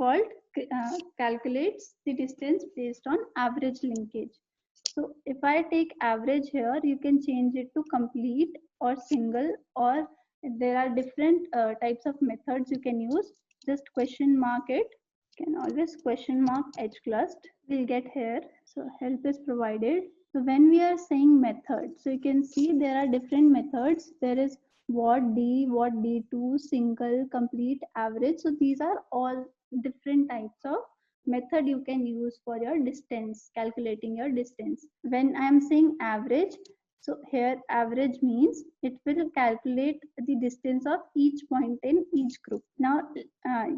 default calculates the distance based on average linkage. So if I take average here, you can change it to complete or single, or there are different types of methods you can use. Just question mark it. You can always question mark hclust. We'll get here. So help is provided. So when we are saying method, so you can see there are different methods. There is what D2, single, complete, average. So these are all different types of method you can use for your distance, calculating your distance. When I am saying average, so here average means it will calculate the distance of each point in each group. Now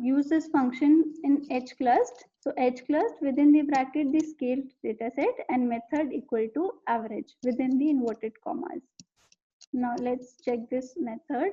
use this function in hclust. So hclust within the bracket the scaled dataset and method equal to average within the inverted commas. Now let's check this method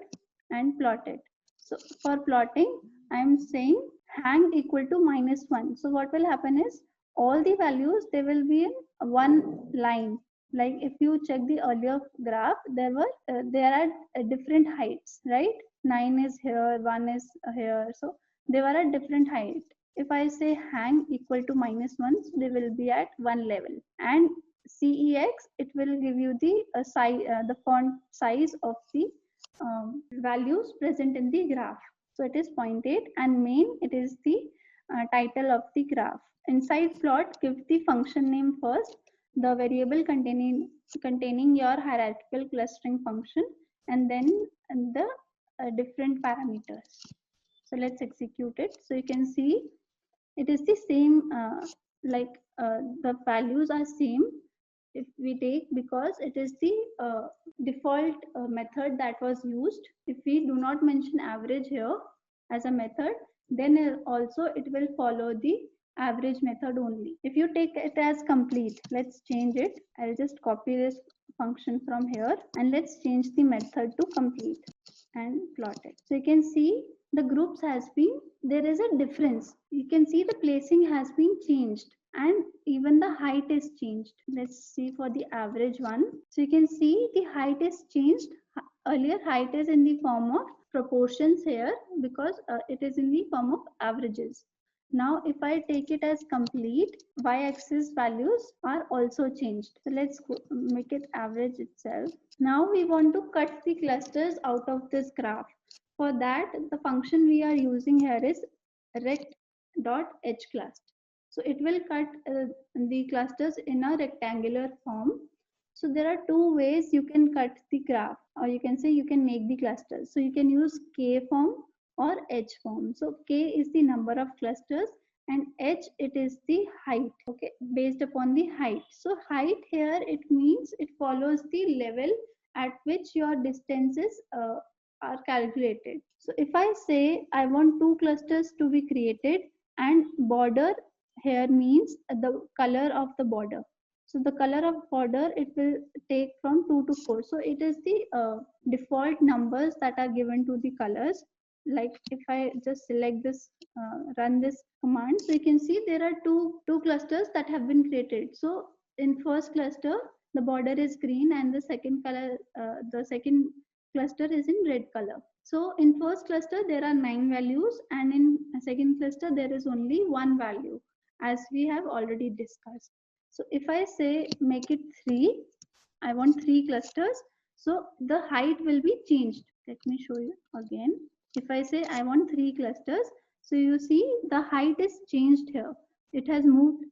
and plot it. So for plotting, I am saying hang equal to -1. So what will happen is all the values, they will be in one line. Like if you check the earlier graph, there are different heights, right? 9 is here, 1 is here. So they were at different height. If I say hang equal to -1, so they will be at one level. And CEX, it will give you the font size of the values present in the graph. So it is 0.8, and main, it is the title of the graph. Inside plot, give the function name first, the variable containing your hierarchical clustering function, and then the different parameters. So let's execute it. So you can see it is the same, the values are same if we take, because it is the default method that was used. If we do not mention average here as a method, then also it will follow the average method only. If you take it as complete, let's change it. I'll just copy this function from here and let's change the method to complete and plot it. So you can see the groups has been, there is a difference. You can see the placing has been changed and even the height is changed. Let's see for the average one. So you can see the height is changed. Earlier height is in the form of proportions here because it is in the form of averages. Now if I take it as complete, y-axis values are also changed. So let's make it average itself. Now we want to cut the clusters out of this graph. For that, the function we are using here is rect.hclust. So it will cut the clusters in a rectangular form. So there are two ways you can cut the graph, or you can say you can make the clusters. So you can use K form or H form. So K is the number of clusters and H, it is the height, okay, based upon the height. So height here, it means it follows the level at which your distances are calculated. So if I say I want two clusters to be created, and border here means the color of the border. So the color of border, it will take from 2 to 4. So it is the default numbers that are given to the colors. Like if I just select this, run this command, so you can see there are two clusters that have been created. So in first cluster, the border is green, and the second color, the second cluster is in red color. So in first cluster there are 9 values, and in second cluster there is only 1 value, as we have already discussed. So if I say make it 3, I want 3 clusters, so the height will be changed. Let me show you again. If I say I want 3 clusters, so you see the height is changed here. It has moved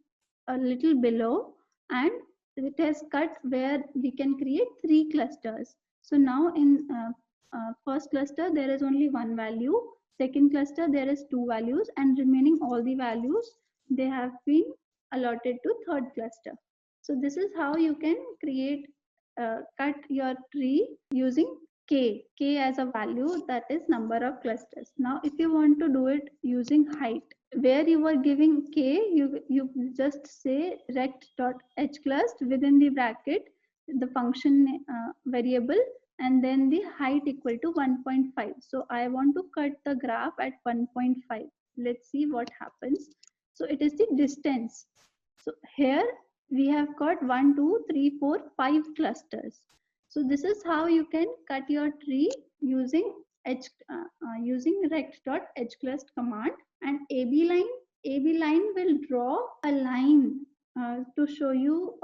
a little below and it has cut where we can create 3 clusters. So now in first cluster there is only 1 value, second cluster there is 2 values, and remaining all the values, they have been allotted to third cluster. So this is how you can create cut your tree using K as a value, that is number of clusters. Now if you want to do it using height, where you are giving K, you just say rect.hclust within the bracket the function variable, and then the height equal to 1.5. So I want to cut the graph at 1.5. Let's see what happens. So it is the distance. So here we have got 1, 2, 3, 4, 5 clusters. So this is how you can cut your tree using using rect.hclust command, and AB line will draw a line to show you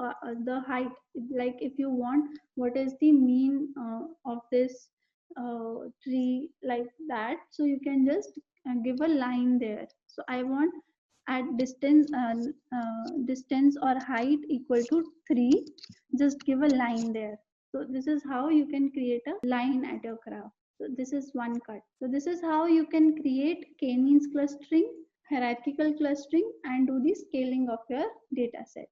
the height. Like if you want what is the mean of this tree, like that, so you can just give a line there. So I want at distance or height equal to 3, just give a line there. So this is how you can create a line at your graph. So this is one cut. So this is how you can create k-means clustering, hierarchical clustering, and do the scaling of your data set.